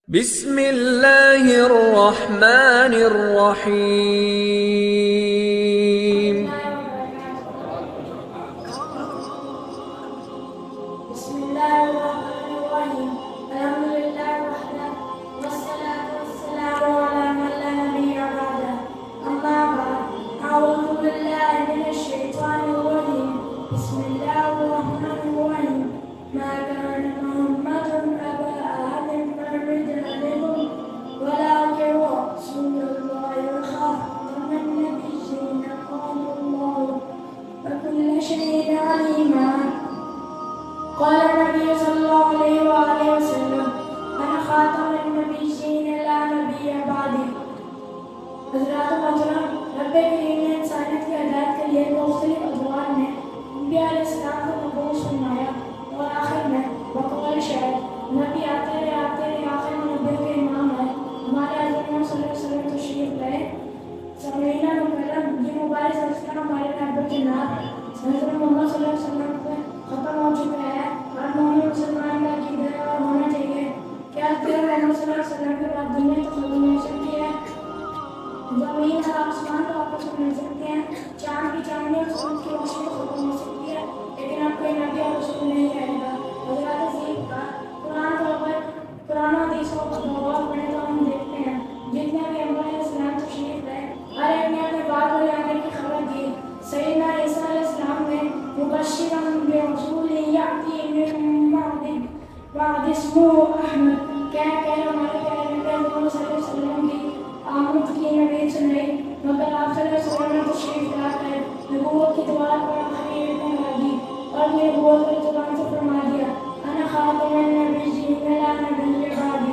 بسم اللہ الرحمن الرحیم بسم الله الرحمن الرحيم الحمد لله وحده والصلاة والسلام على من لا نبي بعده أما بعد أعوذ بالله من الشيطان الرجيم بسم الله الرحمن الرحيم ما كان محمد أبا أحد من رجالكم ولكن رسول الله وخاتم النبيين قال الله وكل شيء عليما. قال النبي صلى الله عليه وآله وسلم أنا خاتم النبيين لا نبي بعدي. حضرات محترم، رب کریم نے انسانیت کی ہدایت کے لیے مختلف ادوار میں انبیاء علیہ السلام کو مبعوث فرمایا اور آخر میں بقول شاید نبی آتے رہے آخر میں نبیوں کے امام ہے ہمارے حضرت محمد صلی اللہ علیہ وسلم تشریف لائے. سامعین مکرم، یہ مبارک سلسلہ ہمارے نبی کے نام حضرت محمد صلی اللہ علیہ وسلم پہ ختم ہو چکا ہے. ہر مومن مسلمان کا عقیدہ ہونا چاہیے کہ حضرت محمد صلی اللہ علیہ وسلم کے بعد دنیا تو ختم ہو سکتی ہے، زمین اور آسمان تو آپس میں مل سکتے ہیں، چاند کی چاندنی اور سورج کی روشنی ختم ہو سکتی ہے، لیکن اب کوئی نبی اور رسول نہیں آئے گا. حضرات عزیز کا قرآن و حدیثوں کو غور پڑھیں تو ہم دیکھتے ہیں جتنے بھی انبیاء علیہ السلام تشریف لائے ہر ایک نے اپنے بعد والے آنے کی خبر دی. سیدنا عیسیٰ علیہ السلام نے مبشرا برسول یأتی من بعد اسمہ احمد کہہ کر ہمارے پیارے نبی محمد صلی اللہ علیہ وسلم کی آمد کی نبی سنائی، مگر آپ صلی اللہ علیہ وسلم نے تشریف لا کر نبوت کی دوار پر آخری پہنا دی اور نبوت کی زبان سے فرما دیا انا خاتم النبیین لا نبی بعدی.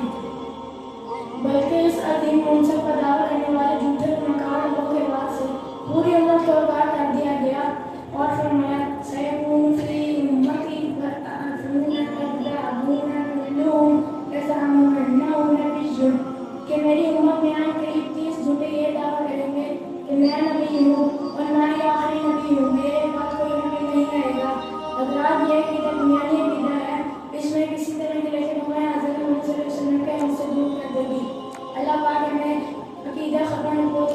بلکہ اس عظیم منصب کا دعویٰ کرنے والے جھوٹے اور مکار لوگوں کے بعد سے پوری امت کو آگاہ کر دیا گیا اور فرمایا سیکون فی امتی ضعفون کذابون کلہم یزعمون انہ نبی، کہ میری امت میں آئے قریب 30 جھوٹے یہ دعویٰ کریں گے کہ میں نبی ہوں اور میں ہی آخری نبی ہوں، میرے بعد کوئی نبی نہیں آئے گا. حضرات، یہ عقیدہ بنیادی عقیدہ ہے، اس میں کسی طرح کی رہتے ہمیں حضرت محمد صلی اللہ علیہ وسلم کے ہم سے دور کر دے گی. اللہ پاک ہمیں عقیدہ خبر نبوت